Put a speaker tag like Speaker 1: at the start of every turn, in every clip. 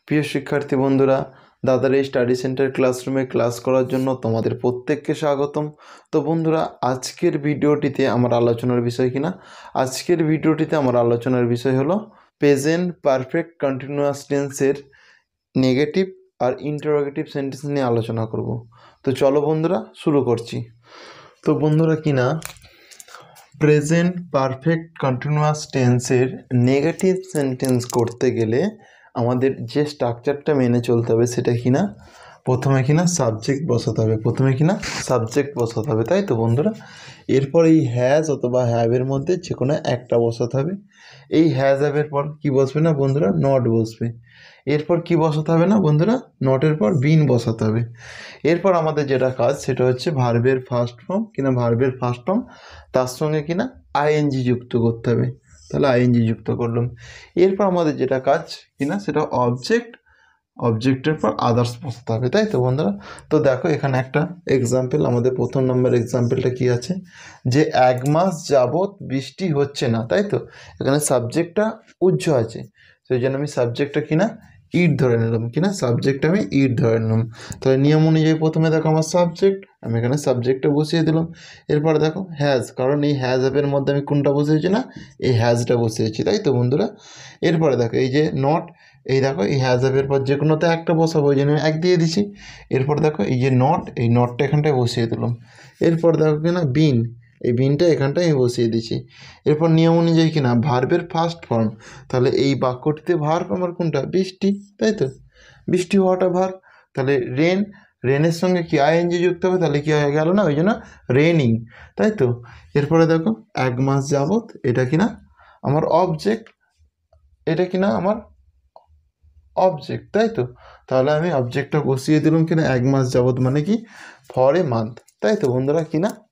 Speaker 1: প্রিয় শিক্ষার্থী বন্ধুরা, দাদার এই স্টাডি সেন্টার ক্লাসরুমে ক্লাস করার জন্য তোমাদের প্রত্যেককে স্বাগতম। তো বন্ধুরা, আজকের ভিডিওটিতে আমার আলোচনার বিষয় হলো প্রেজেন্ট পারফেক্ট কন্টিনিউয়াস টেন্সের নেগেটিভ আর ইন্টারোগেটিভ সেন্টেন্স নিয়ে আলোচনা করব। তো চলো বন্ধুরা, শুরু করছি। তো বন্ধুরা প্রেজেন্ট পারফেক্ট কন্টিনিউয়াস টেন্সের নেগেটিভ সেন্টেন্স করতে গেলে আমাদের যে স্ট্রাকচারটা মেনে চলতে হবে সেটা প্রথমে সাবজেক্ট বসাতে হবে, তাই তো বন্ধুরা। এরপর এই হ্যাজ অথবা হ্যাভের মধ্যে যে কোনো একটা বসাতে হবে। এই হ্যাজ হ্যাভের পর কি বসবে না বন্ধুরা, নট বসবে। এরপর কি বসাতে হবে না বন্ধুরা, নটের পর বিন বসাতে হবে। এরপর আমাদের যেটা কাজ সেটা হচ্ছে ভার্বের ফার্স্ট ফর্ম তার সঙ্গে আইএনজি যুক্ত করতে হবে। তাহলে আইএনজি যুক্ত করলাম। এরপর আমাদের যেটা কাজ সেটা অবজেক্টের পর আদার্স বসাতে হবে, তাই তো বন্ধুরা। তো দেখো এখানে একটা এক্সাম্পল, আমাদের প্রথম নম্বর এক্সাম্পলটা কি আছে, যে 1 মাস যাবৎ বৃষ্টি হচ্ছে না, তাই তো। এখানে সাবজেক্টটা উজ্জ আছে, সেই জন্য আমি সাবজেক্টটা ইট ধরে নিলাম, সাবজেক্টটা আমি ইট ধরে নিলাম। তাহলে নিয়ম অনুযায়ী প্রথমে দেখো আমার সাবজেক্ট, আমি এখানে সাবজেক্টটা বসিয়ে দিলাম। এরপরে দেখো হ্যাজ, কারণ এই হ্যাজ অ্যাপের মধ্যে আমি কোনটা বসিয়েছি না, এই হ্যাজটা বসিয়েছি, তাই তো বন্ধুরা। এরপরে দেখো এই যে নট, এই দেখো এই হ্যাজ অ্যাপের পর যে কোনোতে একটা বসাবো, ওই জন্য আমি এক দিয়ে দিছি। এরপর দেখো এই যে নট, এই নটটা এখানটায় বসিয়ে দিলাম। এরপর দেখো বিন, এই বিনটা এখানটায় আমি বসিয়ে দিচ্ছি। এরপর নিয়ম অনুযায়ী ভার্বের ফার্স্ট ফর্ম, তাহলে এই বাক্যটিতে ভার্ব আমার কোনটা, বৃষ্টি, তাই তো। বৃষ্টি হওয়াটা ভার্ব, তাহলে রেনের সঙ্গে আইএনজি যুক্ত হবে, তাহলে কি হয়ে গেল না, ওই জন্য রেনিং, তাই তো। এরপরে দেখো 1 মাস যাবৎ, এটা আমার অবজেক্ট, এটা আমার অবজেক্ট, তাই তো। তাহলে আমি অবজেক্টটা বসিয়ে দিলাম 1 মাস যাবৎ মানে ফর এ মান্থ, তাই তো বন্ধুরা,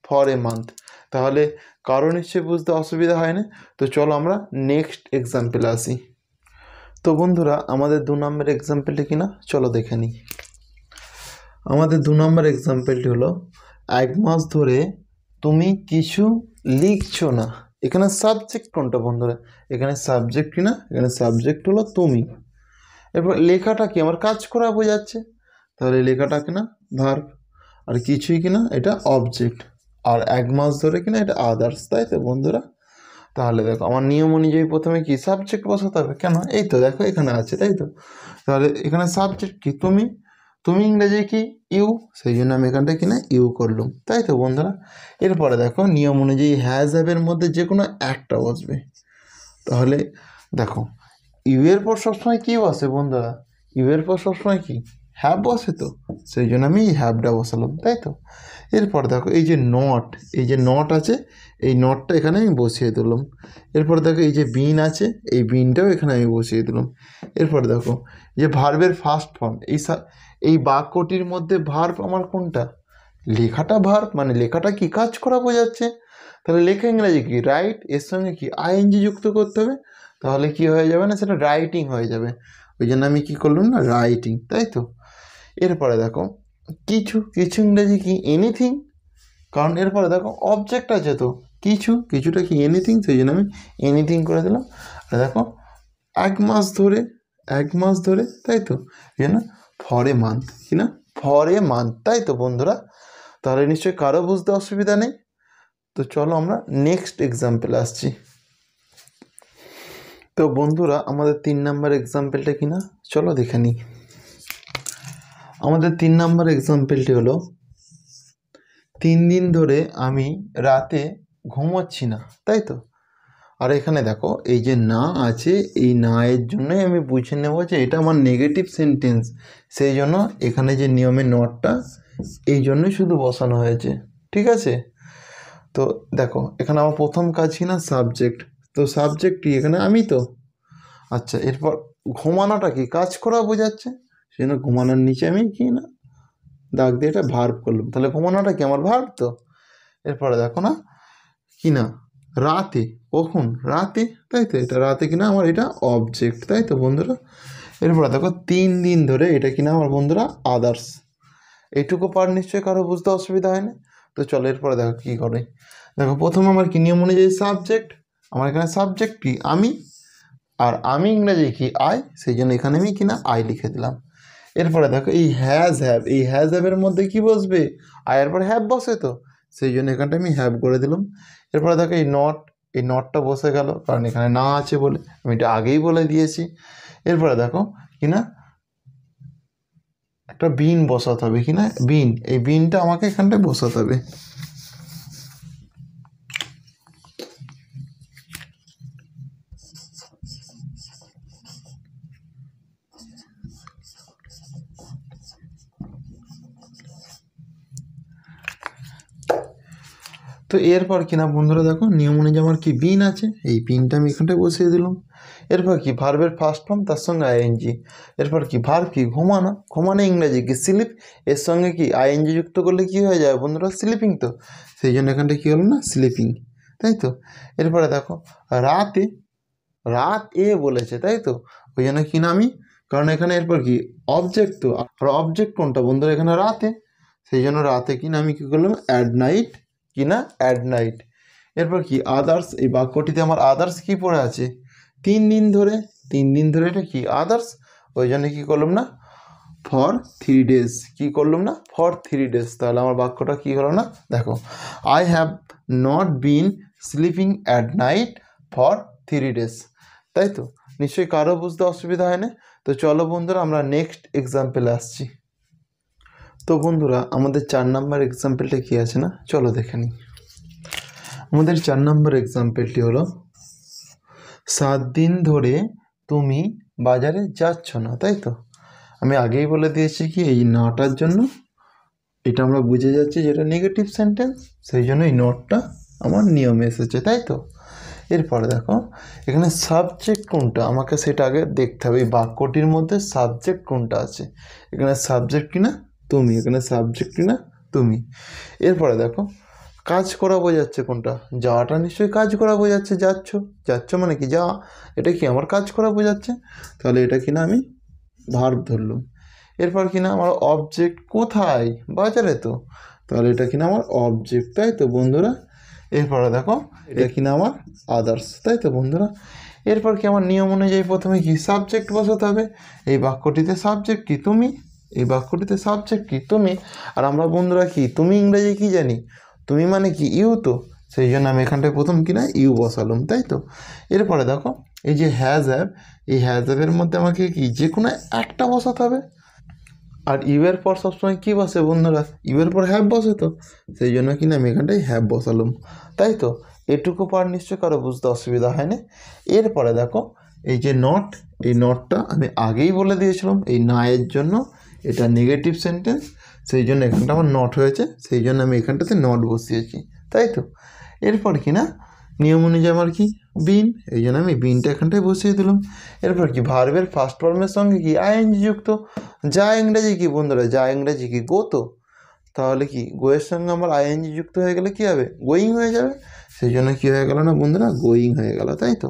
Speaker 1: ফর এ মান্থ। তাহলে কারো নিশ্চয়ই বুঝতে অসুবিধা হয় না। তো চলো আমরা নেক্সট এক্সাম্পলে আসি। তো বন্ধুরা, আমাদের 2 নম্বর এক্সাম্পলটি চলো দেখে নিই। আমাদের 2 নম্বর এক্সাম্পলটি হলো 1 মাস ধরে তুমি কিছু লিখছো না। এখানে সাবজেক্ট কোনটা বন্ধুরা, এখানে সাবজেক্ট এখানে সাবজেক্ট হলো তুমি। এরপর লেখাটা আমার কাজ করা বোঝাচ্ছে, তাহলে লেখাটা ভার্ব, আর কিছুই এটা অবজেক্ট, আর 1 মাস ধরে এটা আদার্স, তাই তো বন্ধুরা। তাহলে দেখো আমার নিয়ম অনুযায়ী প্রথমে সাবজেক্ট বসাতে হবে, কেন, এই তো দেখো এখানে আছে, তাই তো। তাহলে এখানে সাবজেক্ট তুমি ইংরেজি ইউ, সেই জন্য আমি এখানটা ইউ করলাম, তাই তো বন্ধুরা। এরপরে দেখো নিয়ম অনুযায়ী হ্যাজ হ্যাভের মধ্যে যে কোনো একটা বসবে। তাহলে দেখো ইউ এর পর সবসময় কি বসে বন্ধুরা, ইউ এর পর সবসময় হ্যাভ বসে, তো সেই জন্য আমি হ্যাভটা বসালাম, তাই তো। এরপর দেখো এই যে নট আছে, এই নটটা এখানে আমি বসিয়ে দিলাম। এরপর দেখো এই যে বিন আছে, এই বিনটাও এখানে আমি বসিয়ে দিলাম। এরপর দেখো যে ভার্বের ফার্স্ট ফর্ম, এই বাক্যটির মধ্যে ভার্ব আমার কোনটা, লেখাটা ভার্ব, মানে লেখাটা কাজ করা বোঝাচ্ছে। তাহলে লেখা ইংরেজি রাইট, এর সঙ্গে আইএনজি যুক্ত করতে হবে, তাহলে কি হয়ে যাবে না, সেটা রাইটিং হয়ে যাবে। ওই জন্য আমি করলাম না, রাইটিং, তাই তো। এরপরে দেখো কিছু ইংরেজি এনিথিং, কারণ এরপরে দেখো অবজেক্ট আছে, তো কিছুটা এনিথিং, সেই জন্য আমি এনিথিং করে দিলাম। আর দেখো 1 মাস ধরে, তাই তো, for a month, for a month, তাই তো বন্ধুরা। তাহলে নিশ্চয়ই কারো বুঝতে অসুবিধা নেই। তো চলো আমরা নেক্সট এক্সাম্পলে আসছি। তো বন্ধুরা, আমাদের 3 নম্বর এক্সাম্পলটা চলো দেখে নিই। আমাদের 3 নম্বর এক্সাম্পলটি হলো 3 দিন ধরে আমি রাতে ঘুমোচ্ছি না, তাই তো। আর এখানে দেখো এই যে না আছে, এই না এর জন্যই আমি বুঝে নেব যে এটা আমার নেগেটিভ সেন্টেন্স, সেই জন্য এখানে যে নিয়মের নটটা এই জন্যই শুধু বসানো হয়েছে, ঠিক আছে। তো দেখো এখানে আমার প্রথম কাজ সাবজেক্ট, তো সাবজেক্ট এখানে আমি, তো আচ্ছা। এরপর ঘুমানোটা কাজ করা বোঝাচ্ছে, সেই জন্য ঘুমানোর নিচে আমি দাগ দিয়ে এটা ভার্ব করলাম, তাহলে ঘুমানোটা আমার ভার্ব, তো। এরপরে দেখো রাতে, কখন, রাতে, তাই তো, এটা রাতে আমার এটা অবজেক্ট, তাই তো বন্ধুরা। এরপরে দেখো 3 দিন ধরে, এটা আমার বন্ধুরা আদার্স। এইটুকু পার নিশ্চয়ই কারো বুঝতে অসুবিধা হয় না। তো চলো এরপরে দেখো কী করে। দেখো প্রথমে আমার নিয়ম অনুযায়ী সাবজেক্ট, আমার এখানে সাবজেক্ট আমি, আর আমি ইংরেজি কি আই, সেই জন্য এখানে আমি কিনা আই লিখে দিলাম। এরপরে দেখো এই হ্যাজ হ্যাভ, এই হ্যাজ হ্যাভের মধ্যে কি বসবে, আয়ের পর হ্যাভ বসে, তো সেই জন্য এখানটা আমি হ্যাভ করে দিলাম। এরপরে দেখো এই নট, এই নটটা বসে গেল কারণ এখানে না আছে বলে, আমি এটা আগেই বলে দিয়েছি। এরপরে দেখো কিনা একটা বিন বসাতে হবে, কিনা বিন, এই বিনটা আমাকে এখানটায় বসাতে হবে। তো এরপর কিনা বন্ধুরা দেখো নিয়ম অনুযায়ী আমার কি বিন আছে, এই বিনটা আমি এখানটায় বসিয়ে দিলাম। এরপর কি ভার্বের ফার্স্ট ফর্ম, তার সঙ্গে আইএনজি। এরপর কি ভার্ব কি ঘুমানো, ঘুমানো ইংরেজি কি স্লিপ, এর সঙ্গে কি আইএনজি যুক্ত করলে কি হয়ে যায় বন্ধুরা, স্লিপিং, তো সেই জন্য এখানটায় কী হলো না, স্লিপিং, তাই তো। এরপরে দেখো রাতে, রাত এ বলেছে, তাই তো, ওই জন্য কিনা আমি, কারণ এখানে এরপর কি অবজেক্ট, তো আর অবজেক্ট কোনটা বন্ধুরা, এখানে রাতে, সেই জন্য রাতে কিনা আমি কী করলাম, অ্যাট নাইট, কিনা অ্যাট নাইট। এরপর কি আদার্স, এই বাক্যটিতে আমার আদার্স কি পড়ে আছে, 3 দিন ধরে, 3 দিন ধরে, এটা কি আদার্স, ওই জন্য কী করলাম না, ফর 3 days, কী করলাম না, ফর 3 days। তাহলে আমার বাক্যটা কী হলো না, দেখো I have not been sleeping at night for 3 days, তাই তো। নিশ্চয়ই কারো বুঝতে অসুবিধা হয় না। তো চলো বন্ধুরা আমরা নেক্সট এক্সাম্পলে আসছি। তো বন্ধুরা আমাদের 4 নম্বর এক্সাম্পলটা কী আছে না, চলো দেখে নিই। আমাদের 4 নম্বর এক্সাম্পলটি হলো 7 দিন ধরে তুমি বাজারে যাচ্ছ না, তাই তো। আমি আগেই বলে দিয়েছি কি এই নাটার জন্য এটা আমরা বুঝে যাচ্ছি যেটা নেগেটিভ সেন্টেন্স, সেই জন্য এই নটটা আমার নিয়মে এসেছে, তাই তো। এরপরে দেখো এখানে সাবজেক্ট কোনটা আমাকে সেটা আগে দেখতে হবে, এই বাক্যটির মধ্যে সাবজেক্ট কোনটা আছে, এখানে সাবজেক্ট কিনা তুমি, এখানে সাবজেক্ট কিনা তুমি। এরপরে দেখো কাজ করা বোঝাচ্ছে কোনটা, যাওয়াটা নিশ্চয়ই কাজ করা বোঝাচ্ছে, যাচ্ছ, যাচ্ছ মানে কি যাওয়া, এটা কি আমার কাজ করা বোঝাচ্ছে, তাহলে এটা কিনা আমি ভার্ব ধরলাম। এরপর কিনা আমার অবজেক্ট কোথায়, বাজারে, তো তাহলে এটা কিনা আমার অবজেক্ট, তাই তো বন্ধুরা। এরপরে দেখো এটা কিনা আমার আদার্স, তাই তো বন্ধুরা। এরপর কি আমার নিয়ম অনুযায়ী প্রথমে কি সাবজেক্ট বসাতে হবে, এই বাক্যটিতে সাবজেক্ট কি তুমি, এই বাক্যটিতে সাবজেক্ট কি তুমি, আর আমরা বন্ধুরা কি তুমি ইংরেজি কি জানি, তুমি মানে কি ইউ, তো সেই জন্য আমি এখানটায় প্রথম কিনা ইউ বসালাম, তাই তো। এরপরে দেখো এই যে হ্যাজ অ্যাভ, এই হ্যাজ অ্যাভের মধ্যে আমাকে কি যে কোনো একটা বসাতে হবে, আর ইউ এর পর সবসময় কী বসে বন্ধুরা, ইউ এর পর হ্যাভ বসে, তো সেই জন্য কিনা আমি এখানটায় হ্যাভ বসালাম, তাই তো। এটুকু পার নিশ্চয় কারো বুঝতে অসুবিধা হয় না। এরপরে দেখো এই যে নট, এই নটটা আমি আগেই বলে দিয়েছিলাম এই না এর জন্য এটা নেগেটিভ সেন্টেন্স, সেই জন্য এখানটা আমার নট হয়েছে, সেই জন্য আমি এখানটাতে নট বসিয়েছি, তাই তো। এরপর কি না নিয়ম অনুযায়ী আমার কি বিন, এই জন্য আমি বিনটা এখানটায় বসিয়ে দিলাম। এরপর কি ভার্বের ফার্স্ট ফর্মের সঙ্গে কি আইএনজি যুক্ত, যা ইংরেজি কি বন্ধুরা, যা ইংরেজি কি গো, তো তাহলে কি গোয়ের সঙ্গে আমার আইএনজি যুক্ত হয়ে গেলে কী হবে, গোয়িং হয়ে যাবে, সেই জন্য কী হয়ে গেল না বন্ধুরা, গোয়িং হয়ে গেল, তাই তো।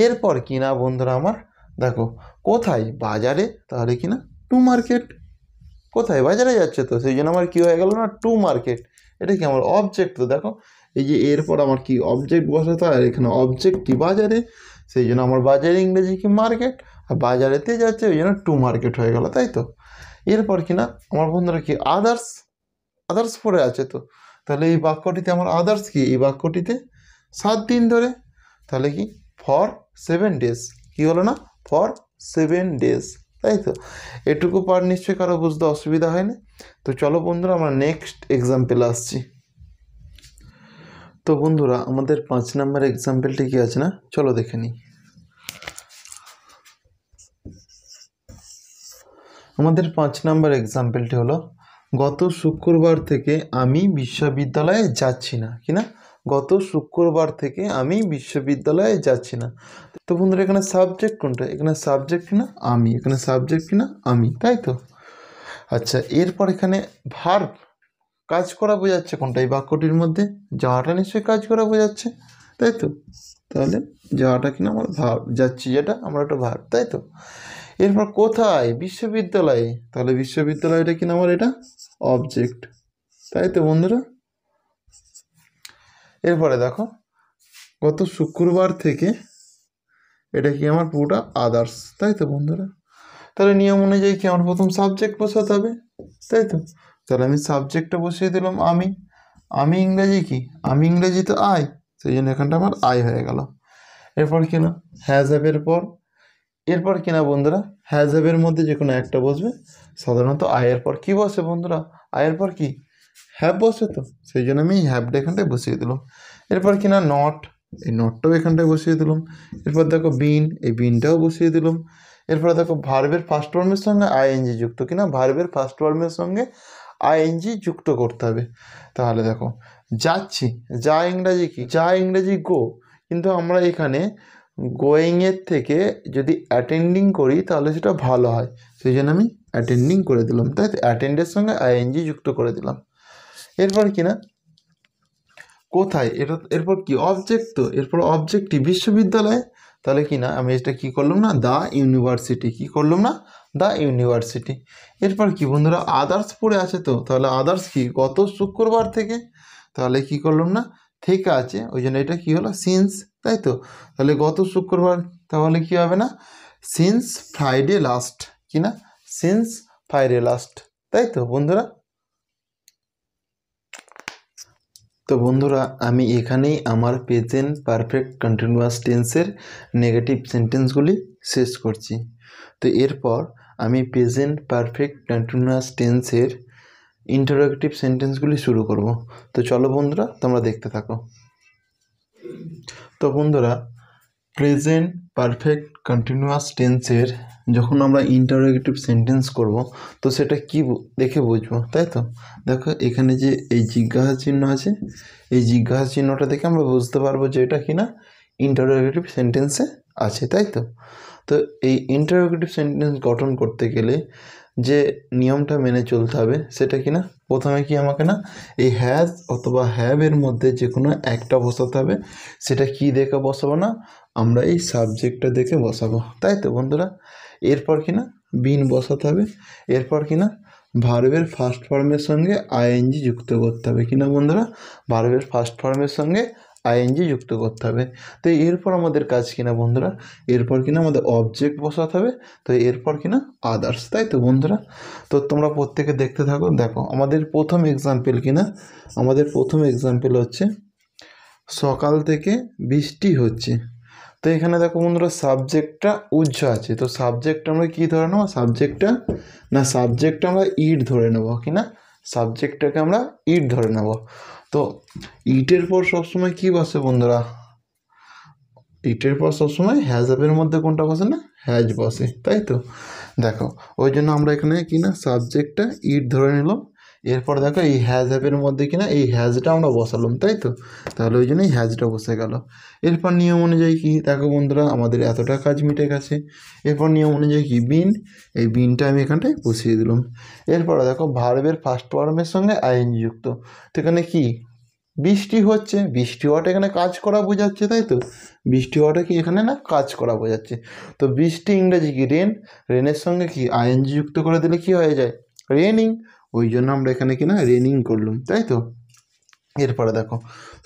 Speaker 1: এরপর কি না বন্ধুরা আমার দেখো কোথায়, বাজারে, তাহলে কি না টু মার্কেট, কোথায় বাজারে যাচ্ছে, তো সেই জন্য আমার কী হয়ে গেল না টু মার্কেট, এটা কি আমার অবজেক্ট, তো দেখো এই যে এরপর আমার কি অবজেক্ট বসাতে হয়, আর এখানে অবজেক্ট কি বাজারে, সেই জন্য আমার বাজারে ইংরেজি কি মার্কেট, আর বাজারেতে যাচ্ছে ওই জন্য টু মার্কেট হয়ে গেল, তাই তো। এরপর কি না আমার বন্ধুরা কি আদার্স, আদার্স পড়ে আছে, তো তাহলে এই বাক্যটিতে আমার আদার্স কি, এই বাক্যটিতে 7 দিন ধরে, তাহলে কি ফর 7 days, কি হলো না ফর 7 days, তাই তো। এটুকু পার নিশ্চয়ই কারো বুঝতে অসুবিধা হয় না। তো চলো বন্ধুরা আমরা নেক্সট এক্সাম্পল আসছি। তো বন্ধুরা আমাদের 5 নম্বর এক্সাম্পলটি কি আছে না, চলো দেখে নিই। আমাদের 5 নম্বর এক্সাম্পলটি হলো গত শুক্রবার থেকে আমি বিশ্ববিদ্যালয়ে যাচ্ছি না, কি না গত শুক্রবার থেকে আমি বিশ্ববিদ্যালয়ে যাচ্ছি না। তো বন্ধুরা এখানে সাবজেক্ট কোনটা, এখানে সাবজেক্ট কিনা আমি, এখানে সাবজেক্ট কিনা আমি, তাই তো। আচ্ছা এরপর এখানে ভার্ব কাজ করা বোঝাচ্ছে কোনটা, এই বাক্যটির মধ্যে যাওয়াটা নিশ্চয়ই কাজ করা বোঝাচ্ছে, তাই তো। তাহলে যাওয়াটা কিনা আমার ভার্ব, যাচ্ছি যেটা আমার একটা ভার্ব, তাই তো। এরপর কোথায়, বিশ্ববিদ্যালয়ে, তাহলে বিশ্ববিদ্যালয়টা কিনা আমার এটা অবজেক্ট, তাই তো বন্ধুরা। এরপরে দেখো গত শুক্রবার থেকে এটা কি আমার পুরোটা আদার্স, তাই তো বন্ধুরা? তাহলে নিয়ম অনুযায়ী কি আমার প্রথম সাবজেক্ট বসাতে হবে, তাই তো? তাহলে আমি সাবজেক্টটা বসিয়ে দিলাম আমি। আমি ইংরেজি কি? আমি ইংরেজি তো আই, সেই জন্য এখানটা আমার আই হয়ে গেল। এরপর কি না হ্যাজ হ্যাভের পর, এরপর কিনা বন্ধুরা হ্যাজ হ্যাভের মধ্যে যে কোনো একটা বসবে। সাধারণত আয়ের পর কি বসে বন্ধুরা? আয়ের পর কি হ্যাভ বসে, তো সেই জন্য আমি এই হ্যাভটা এখানটায় বসিয়ে দিলাম। এরপর কিনা নট, এই নটটাও এখানটায় বসিয়ে দিলাম। এরপর দেখো বিন, এই বিনটাও বসিয়ে দিলাম। এরপর দেখো ভার্বের ফার্স্ট ফর্মের সঙ্গে আইএনজি যুক্ত, কিনা ভার্বের ফার্স্ট ফর্মের সঙ্গে আইএনজি যুক্ত করতে হবে। তাহলে দেখো যাচ্ছি, যা ইংরাজি কি? যা ইংরাজি গো, কিন্তু আমরা এখানে গোয়িংয়ের থেকে যদি অ্যাটেন্ডিং করি তাহলে সেটা ভালো হয়, সেই জন্য আমি অ্যাটেন্ডিং করে দিলাম, তাই তো? অ্যাটেন্ডের সঙ্গে আইএনজি যুক্ত করে দিলাম। এরপর কি না কোথায়, এটা এরপর কি অবজেক্ট, তো এরপর অবজেক্টটি বিশ্ববিদ্যালয়। তাহলে কি না আমি এটা কি করলাম না দ্য ইউনিভার্সিটি, কি করলাম না দ্য ইউনিভার্সিটি। এরপর কি বন্ধুরা আদার্স পড়ে আছে, তো তাহলে আদার্স কি গত শুক্রবার থেকে, তাহলে কি করলাম না থেকে আছে, ওই জন্য এটা কি হলো সিন্স, তাই তো? তাহলে গত শুক্রবার, তাহলে কি হবে না সিন্স ফ্রাইডে লাস্ট, কি না সিন্স ফ্রাইডে লাস্ট, তাই তো বন্ধুরা? তো বন্ধুরা আমি এখানেই আমার প্রেজেন্ট পারফেক্ট কন্টিনিউয়াস টেন্সের নেগেটিভ সেন্টেন্সগুলি শেষ করছি। তো এরপর আমি প্রেজেন্ট পারফেক্ট কন্টিনিউয়াস টেন্সের ইন্টারোগেটিভ সেন্টেন্সগুলি শুরু করব। তো চলো বন্ধুরা তোমরা দেখতে থাকো। তো বন্ধুরা প্রেজেন্ট পারফেক্ট কন্টিনিউয়াস টেন্সের যখন আমরা ইন্টারোগেটিভ সেন্টেন্স করব তো সেটা কি দেখে বুঝবো, তাই তো? দেখো এখানে যে এই জিজ্ঞাসা চিহ্ন আছে, এই জিজ্ঞাসা চিহ্নটা দেখে আমরা বুঝতে পারবো যে এটা কি না ইন্টারোগেটিভ সেন্টেন্সে আছে, তাই তো? তো এই ইন্টারোগেটিভ সেন্টেন্স গঠন করতে গেলে যে নিয়মটা মেনে চলতে হবে সেটা কি না প্রথমে কি আমাকে না এই হ্যাজ অথবা হ্যাভ এর মধ্যে যে কোনো একটা বসাতে হবে। সেটা কি দেখে বসাবো না, আমরা এই সাবজেক্টটা দেখে বসাবো, তাই তো বন্ধুরা? এরপর কি না বিন বসাতে হবে। এরপর কি না ভার্বের ফার্স্ট ফর্মের সঙ্গে আইএনজি যুক্ত করতে হবে, কিনা বন্ধুরা ভার্বের ফার্স্ট ফর্মের সঙ্গে আইএনজি যুক্ত করতে হবে। তো এরপর আমাদের কাজ কিনা বন্ধুরা, এরপর কিনা আমাদের অবজেক্ট বসাতে হবে। তো এরপর কিনা আদার্স, তাই তো বন্ধুরা? তো তোমরা প্রত্যেকে দেখতে থাকো। দেখো আমাদের প্রথম এক্সাম্পল কিনা, আমাদের প্রথম এক্সাম্পল হচ্ছে সকাল থেকে বৃষ্টি হচ্ছে। তো এখানে দেখো বন্ধুরা সাবজেক্টটা উজ্জ্ব আছে, তো সাবজেক্ট আমরা কী ধরে নেবো, সাবজেক্টটা আমরা ইট ধরে নেবো, কি না সাবজেক্টটাকে আমরা ইট ধরে নেব। তো ইটের পর সবসময় কী বসে বন্ধুরা, ইটের পর সবসময় হ্যাজ অ্যাপের মধ্যে কোনটা বসে না হ্যাজ বসে, তাই তো? দেখো ওই জন্য আমরা এখানে কি না সাবজেক্টটা ইট ধরে নিলাম। এরপর দেখো এই হ্যাজ অ্যাপের মধ্যে কিনা এই হ্যাজটা আমরা বসালাম, তাই তো? তাহলে ওই জন্য এই হ্যাজটা বসে গেল। এরপর নিয়ম অনুযায়ী কি দেখো বন্ধুরা আমাদের এতটা কাজ মিটে গেছে। এরপর নিয়ম অনুযায়ী কি বিন, এই বিনটা আমি এখানটায় বসিয়ে দিলাম। এরপর দেখো ভার্বের ফার্স্ট ফর্মের সঙ্গে আইএনজি যুক্ত। তো এখানে কি বৃষ্টি হচ্ছে, বৃষ্টি হওয়াটা এখানে কাজ করা বোঝাচ্ছে, তাই তো? বৃষ্টি হওয়াটা কি এখানে না কাজ করা বোঝাচ্ছে। তো বৃষ্টি ইংরেজি কি রেন, রেনের সঙ্গে কি আইএনজি যুক্ত করে দিলে কি হয়ে যায় রেনিং, ওই জন্য আমরা এখানে কি না রেনিং করলাম, তাই তো? এরপরে দেখো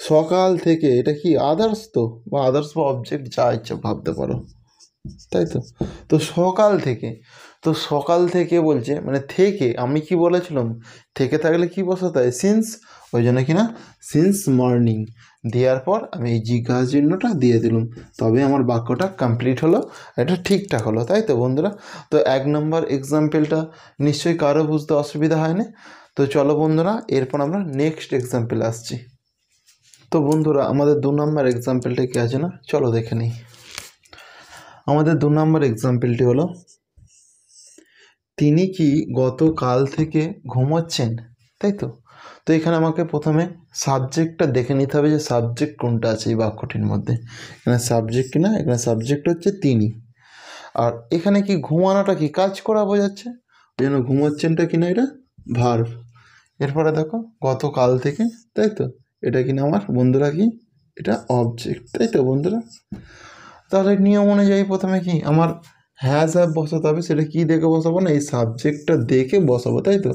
Speaker 1: সকাল থেকে, এটা কি আদার্স, তো বা আদার্স বা অবজেক্ট যা ইচ্ছা ভাবতে পারো, তাই তো? তো সকাল থেকে, তো সকাল থেকে বলছে মানে থেকে, আমি কি বলেছিলাম থেকে থাকলে কি বসাতে হয় সিন্স, ওই জন্য কি না সিন্স মর্নিং দেওয়ার পর আমি এই জিজ্ঞাসা চিহ্নটা দিয়ে দিলাম, তবে আমার বাক্যটা কমপ্লিট হলো, এটা ঠিকঠাক হলো, তাই তো বন্ধুরা? তো 1 নম্বর এক্সাম্পলটা নিশ্চয়ই কারো বুঝতে অসুবিধা হয়নি। তো চলো বন্ধুরা এরপর আমরা নেক্সট এক্সাম্পল আসছি। তো বন্ধুরা আমাদের 2 নম্বর এক্সাম্পলটা কি আছে না চলো দেখে নিই। আমাদের 2 নম্বর এক্সাম্পলটি হলো তিনি কি গতকাল থেকে ঘুমোচ্ছেন, তাই তো? তো এখানে আমাকে প্রথমে সাবজেক্টটা দেখে নিতে হবে যে সাবজেক্ট কোনটা আছে এই বাক্যটির মধ্যে। এখানে সাবজেক্ট কিনা, এখানে সাবজেক্ট হচ্ছে তিনি, আর এখানে কি ঘুমানোটা কি কাজ করা বোঝাচ্ছে, ওই জন্য ঘুমোচ্ছেনটা কিনা এটা ভার্ব। এরপরে দেখো গতকাল থেকে, তাই তো? এটা কিনা আমার বন্ধুরা কি এটা অবজেক্ট, তাই তো বন্ধুরা? তাহলে নিয়ম অনুযায়ী প্রথমে কি আমার হ্যাজ হ্যাভ বসাতে হবে, সেটা কি দেখে বসাবো না এই সাবজেক্টটা দেখে বসাবো, তাই তো?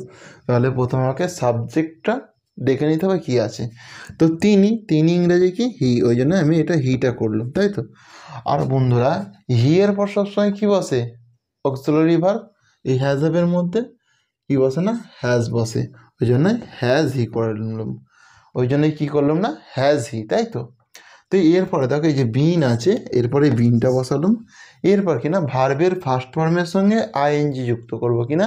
Speaker 1: তাহলে প্রথমে আমাকে সাবজেক্টটা দেখে নিতে হবে কী আছে। তো তিনি, তিনি ইংরেজি কি হি, ওই জন্য আমি এটা হিটা করলাম, তাই তো? আর বন্ধুরা হি এর পর সবসময় কি বসে? Auxiliary verb. এই হ্যাজ হ্যাভের মধ্যে কি বসে না? হ্যাজ বসে। ওই জন্য হ্যাজ হি করে নিলাম, ওই জন্যই কী করলাম না? হ্যাজ হি, তাই তো। তো এরপরে দেখো এই যে বিন আছে, এরপরে বিনটা বসালাম। এরপর কিনা ভার্বের ফার্স্ট ফর্মের সঙ্গে আইএনজি যুক্ত করব, কিনা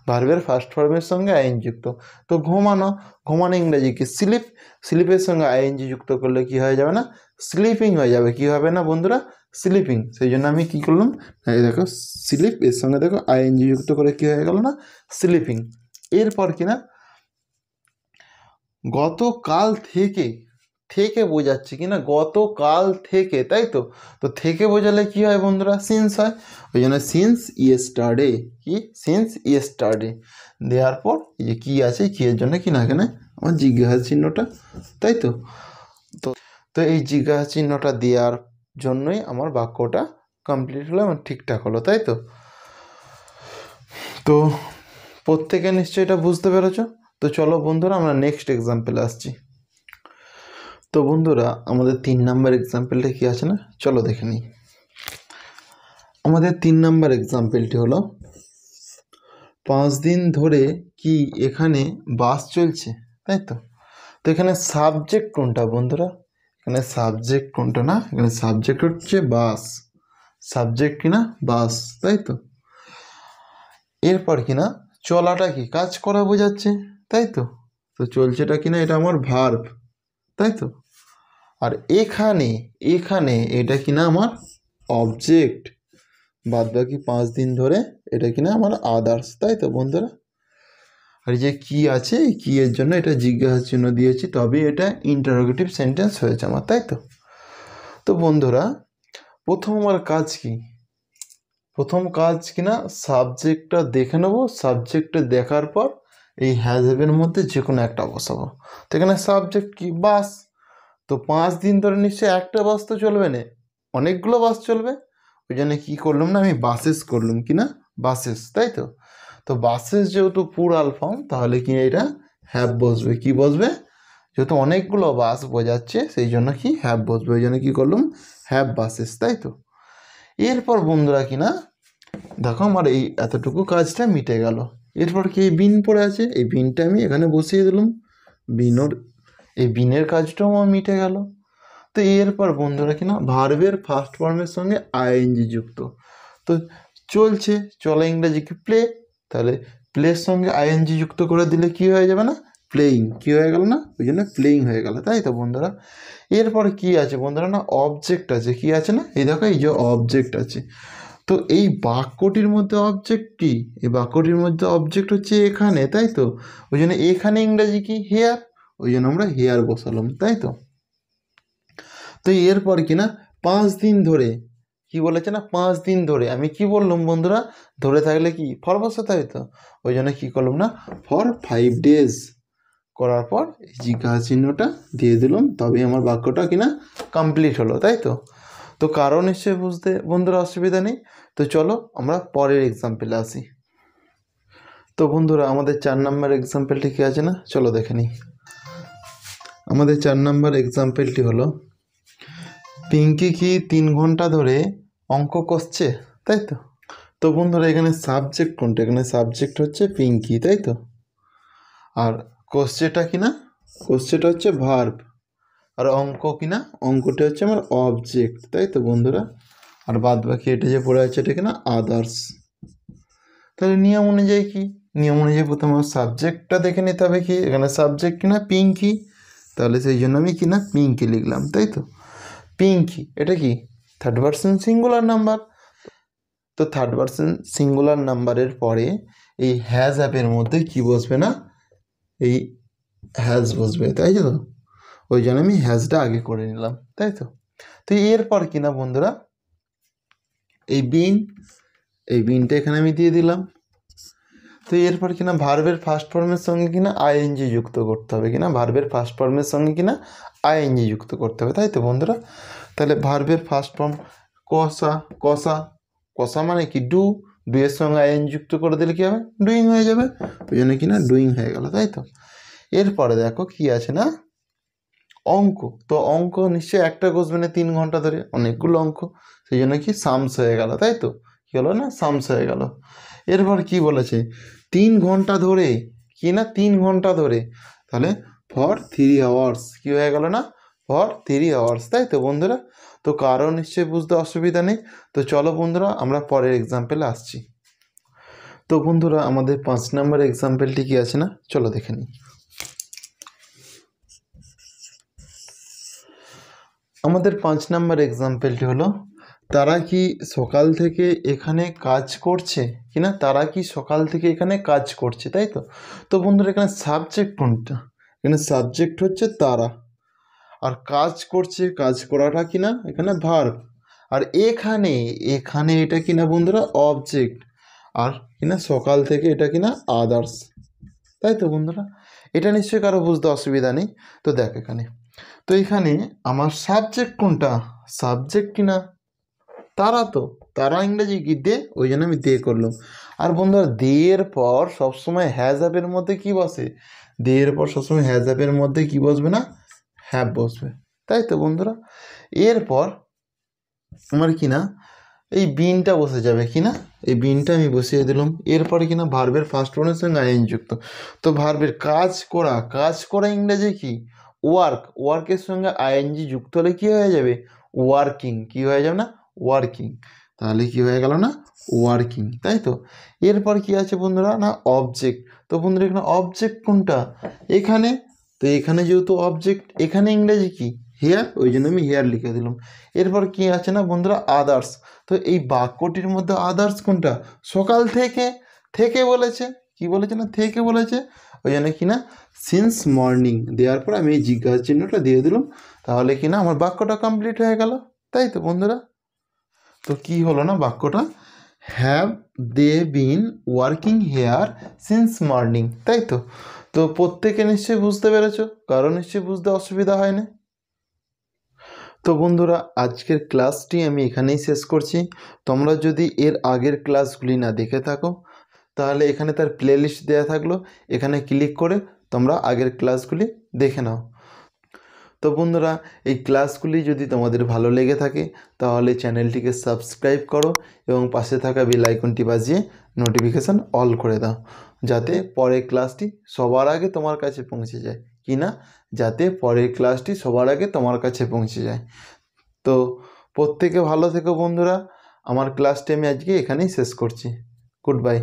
Speaker 1: ভার্বের ফার্স্ট ফর্মের সঙ্গে আইএনজি যুক্ত। তো ঘুমানো, ঘুমানো ইংরেজি কি? স্লিপ। স্লিপের সঙ্গে আইএনজি যুক্ত করলে কি হয়ে যাবে না? স্লিপিং হয়ে যাবে। কি হবে না বন্ধুরা? স্লিপিং। সেই জন্য আমি কী করলাম, এই দেখো স্লিপ এর সঙ্গে দেখো আইএনজি যুক্ত করে কী হয়ে গেল না? স্লিপিং। এরপর কিনা গতকাল থেকে, থেকে বোঝাচ্ছে কিনা গতকাল থেকে, তাই তো। তো থেকে বোঝালে কি হয় বন্ধুরা? সিন্স হয়। ওই জন্য সিন্স ইয়েস্টারডে, কি? সিন্স ইয়েস্টারডে দেওয়ার পর এই যে কী আছে, কি এর জন্য কি না এখানে আমার জিজ্ঞাসা চিহ্নটা, তাই তো। তো তো এই জিজ্ঞাসা চিহ্নটা দেওয়ার জন্যই আমার বাক্যটা কমপ্লিট হলো এবং ঠিকঠাক হলো, তাই তো। তো প্রত্যেকে নিশ্চয়ই এটা বুঝতে পেরেছো। তো চলো বন্ধুরা আমরা নেক্সট এক্সাম্পলে আসছি। তো বন্ধুরা আমাদের 3 নাম্বার এক্সাম্পলটা কি আছে না, চলো দেখে নিই। আমাদের 3 নাম্বার এক্সাম্পলটি হলো 5 দিন ধরে কি এখানে বাস চলছে, তাই তো। তো এখানে সাবজেক্ট কোনটা বন্ধুরা? এখানে সাবজেক্ট কোনটা না? এখানে সাবজেক্ট হচ্ছে বাস। সাবজেক্ট কিনা বাস, তাই তো। এরপর কিনা চলাটা কি? কাজ করা বোঝাচ্ছে, তাই তো। তো চলছেটা কিনা এটা আমার ভার্ব, তাই তো। আর এখানে, এখানে এটা কিনা আমার অবজেক্ট। বাদ বাকি 5 দিন ধরে এটা কিনা আমার আদার্স, তাই তো বন্ধুরা। আর যে কি আছে, এই কি এর জন্য এটা জিজ্ঞাসা চিহ্ন দিয়েছি, তবে এটা ইন্টারোগেটিভ সেন্টেন্স হয়েছে আমার, তাই তো। তো বন্ধুরা প্রথম আমার কাজ কি? প্রথম কাজ কিনা সাবজেক্টটা দেখে নেবো। সাবজেক্টটা দেখার পর এই হ্যাজ হ্যাভের মধ্যে যে কোনো একটা বসাবো। তো এখানে সাবজেক্ট কি? বাস। তো 5 দিন ধরে নিশ্চয়ই একটা বাস তো চলবে না, অনেকগুলো বাস চলবে। ওই জন্য কী করলাম না, আমি বাসেস করলাম, কি না? বাসেস, তাই তো। তো বাসেস যেহেতু প্লুরাল ফর্ম, তাহলে কি এটা হ্যাভ বসবে। কি বসবে? যেহেতু অনেকগুলো বাস বোঝাচ্ছে সেই জন্য কি হ্যাভ বসবে। ওই জন্য কী করলাম? হ্যাভ বাসেস, তাই তো। এরপর বন্ধুরা কিনা দেখো আমার এই এতটুকু কাজটা মিটে গেল। এরপর কি এই বিন পড়ে আছে, এই বিনটা আমি এখানে বসিয়ে দিলাম। বিনর এই বিনের কাজটাও আমার মিটে গেল। তো এরপর বন্ধুরা কিনা ভার্বের ফার্স্ট ফর্মের সঙ্গে আইএনজি যুক্ত। তো চলছে, চলা ইংরেজি কি? প্লে। তাহলে প্লের সঙ্গে আইএনজি যুক্ত করে দিলে কি হয়ে যাবে না? প্লেয়িং। কি হয়ে গেল না? ওই জন্য প্লেয়িং হয়ে গেল, তাই তো বন্ধুরা। এরপর কি আছে বন্ধুরা না? অবজেক্ট আছে। কি আছে না? এই দেখো এই যে অবজেক্ট আছে। তো এই বাক্যটির মধ্যে অবজেক্ট কি? এই বাক্যটির মধ্যে অবজেক্ট হচ্ছে এখানে, তাই তো। ওই জন্য এখানে ইংরেজি কি? হেয়ার। ওই জন্য আমরা হেয়ার বসালাম, তাই তো। তো এরপর কিনা 5 দিন ধরে কি বলেছে না? 5 দিন ধরে আমি কি বললাম বন্ধুরা? ধরে থাকলে কি ফর বসাতে হয়, তো ওই জন্য কী করলাম না? ফর 5 ডেজ করার পর এই জিজ্ঞাসা চিহ্নটা দিয়ে দিলাম, তবে আমার বাক্যটা কিনা কমপ্লিট হলো, তাই তো। তো কারণ নিশ্চয়ই বুঝতে বন্ধুরা অসুবিধা নেই। তো চলো আমরা পরের এক্সাম্পলে আসি। তো বন্ধুরা আমাদের 4 নাম্বার এক্সাম্পলটি কী আছে না, চলো দেখে নিই। আমাদের 4 নাম্বার এক্সাম্পলটি হলো পিঙ্কি কি 3 ঘন্টা ধরে অঙ্ক কষছে, তাই তো। তো বন্ধুরা এখানে সাবজেক্ট কোনটা? এখানে সাবজেক্ট হচ্ছে পিঙ্কি, তাই তো। আর কষছেটা কিনা? কষছেটা হচ্ছে ভার্ব। আর অঙ্ক কিনা? অঙ্কটা হচ্ছে আমার অবজেক্ট, তাই তো বন্ধুরা। আর বাদ বাকি এটা যে পড়ে আছে এটা কিনা আদার্স। তাহলে নিয়ম অনুযায়ী কি? নিয়ম অনুযায়ী প্রথমে সাবজেক্টটা দেখে নিতে হবে। কি এখানে সাবজেক্ট কিনা? পিঙ্কি। তাহলে সেই জন্য আমি কিনা পিঙ্কি লিখলাম, তাই তো। পিঙ্কি এটা কি? Third person singular number. তো থার্ড পারসন সিঙ্গুলার নাম্বারের পরে এই হ্যাজ অ্যাপের মধ্যে কি বসবে না? এই হ্যাজ বসবে, তাই তো। ওই জন্য আমি হ্যাজটা আগে করে নিলাম, তাই তো। তো এরপর কিনা বন্ধুরা এই বিন, এই বিনটা এখানে আমি দিয়ে দিলাম। তো এরপর কিনা ভার্বের ফার্স্ট ফর্মের সঙ্গে কিনা আইএনজি যুক্ত করতে হবে, কিনা ভার্বের ফার্স্ট ফর্মের সঙ্গে কিনা আইএনজি যুক্ত করতে হবে, তাই তো বন্ধুরা। তাহলে ভার্বের ফার্স্ট ফর্ম কষা। কষা, কষা মানে কি? ডু। ডু এর সঙ্গে আইএনজি যুক্ত করে দিলে কী হবে? ডুইং হয়ে যাবে। ওই জন্য কিনা ডুইং হয়ে গেল, তাই তো। এরপরে দেখো কি আছে না? অঙ্ক, তো অঙ্ক নিশ্চয়ই একটা বসবে না 3 ঘন্টা ধরে, অনেকগুলো অঙ্ক, সেই জন্য কি সামস হয়ে গেল, তাই তো? কী হলো না, সামস হয়ে গেল। এরপর কি বলেছে, 3 ঘন্টা ধরে, কি না 3 ঘন্টা ধরে, তাহলে ফর 3 আওয়ার্স, কী হয়ে গেল না, ফর 3 আওয়ার্স, তাই তো বন্ধুরা? তো কারো নিশ্চয়ই বুঝতে অসুবিধা নেই। তো চলো বন্ধুরা আমরা পরের এক্সাম্পলে আসছি। তো বন্ধুরা আমাদের 5 নম্বর এক্সাম্পলটি কি আছে না, চলো দেখে নিই। আমাদের 5 নম্বর এক্সাম্পলটি হলো, তারা কি সকাল থেকে এখানে কাজ করছে, কি না তারা কি সকাল থেকে এখানে কাজ করছে, তাই তো? তো বন্ধুরা এখানে সাবজেক্ট কোনটা, এখানে সাবজেক্ট হচ্ছে তারা, আর কাজ করছে, কাজ করাটা কি না এখানে ভার্ব, আর এখানে এখানে এটা কি না বন্ধুরা অবজেক্ট, আর কি না সকাল থেকে এটা কি না আদার্স, তাই তো বন্ধুরা? এটা নিশ্চয়ই কারো বুঝতে অসুবিধা নেই। তো দেখ এখানে, তো এখানে আমার সাবজেক্ট কোনটা, সাবজেক্ট কিনা তারা, তো তারা ইংরেজি কি দে, ওই জন্য আমি দে করলাম। আর বন্ধুরা দেয়ের পর সবসময় হ্যাজ অ্যাপের মধ্যে কি বসে, দেয়ের পর সবসময় হ্যাজ অ্যাপের মধ্যে কি বসবে না, হ্যাভ বসবে, তাই তো বন্ধুরা? এরপর আমার কি না এই বিনটা বসে যাবে, কি না এই বিনটা আমি বসিয়ে দিলাম। এরপরে কিনা ভার্বের ফার্স্ট ফর্মের সঙ্গে আইএন যুক্ত, তো ভার্বের কাজ করা, কাজ করা ইংরেজি কি ওয়ার্ক, ওয়ার্কের সঙ্গে আইএনজি যুক্ত হলে কি হয়ে যাবে, ওয়ার্কিং, কি হয়ে যাবে না ওয়ার্কিং, তাহলে কি হয়ে গেল না ওয়ার্কিং, তাই তো? এরপর কি আছে বন্ধুরা না অবজেক্ট, তো বন্ধুরা এখানে অবজেক্ট কোনটা, এখানে, তো এখানে যেহেতু অবজেক্ট, এখানে ইংরেজি কি হেয়ার, ওই জন্য আমি হেয়ার লিখে দিলাম। এরপর কি আছে না বন্ধুরা আদার্স, তো এই বাক্যটির মধ্যে আদার্স কোনটা, সকাল থেকে, থেকে বলেছে, কি বলেছে না থেকে বলেছে, ওই জন্য কি না সিন্স মর্নিং দেওয়ার পর আমি এই জিজ্ঞাসা চিহ্নটা দিয়ে দিলাম, তাহলে কি না আমার বাক্যটা কমপ্লিট হয়ে গেল, তাই তো বন্ধুরা? তো কি হলো না বাক্যটা, have they been working here since morning, তাই তো? তো প্রত্যেকে নিশ্চয়ই বুঝতে পেরেছো, কারো নিশ্চয়ই বুঝতে অসুবিধা হয় না। তো বন্ধুরা আজকের ক্লাসটি আমি এখানেই শেষ করছি। তোমরা যদি এর আগের ক্লাসগুলি না দেখে থাকো তাহলে এখানে তার প্লেলিস্ট দেওয়া থাকলো, এখানে ক্লিক করে তোমরা আগের ক্লাসগুলি দেখে নাও। তো বন্ধুরা এই ক্লাসগুলি যদি তোমাদের ভালো লেগে থাকে তাহলে চ্যানেলটিকে সাবস্ক্রাইব করো এবং পাশে থাকা বেল আইকনটি বাজিয়ে নোটিফিকেশান অল করে দাও, যাতে পরের ক্লাসটি সবার আগে তোমার কাছে পৌঁছে যায়, কি না যাতে পরের ক্লাসটি সবার আগে তোমার কাছে পৌঁছে যায়। তো প্রত্যেকে ভালো থেকো বন্ধুরা, আমার ক্লাসটি আমি আজকে এখানেই শেষ করছি। Good bye.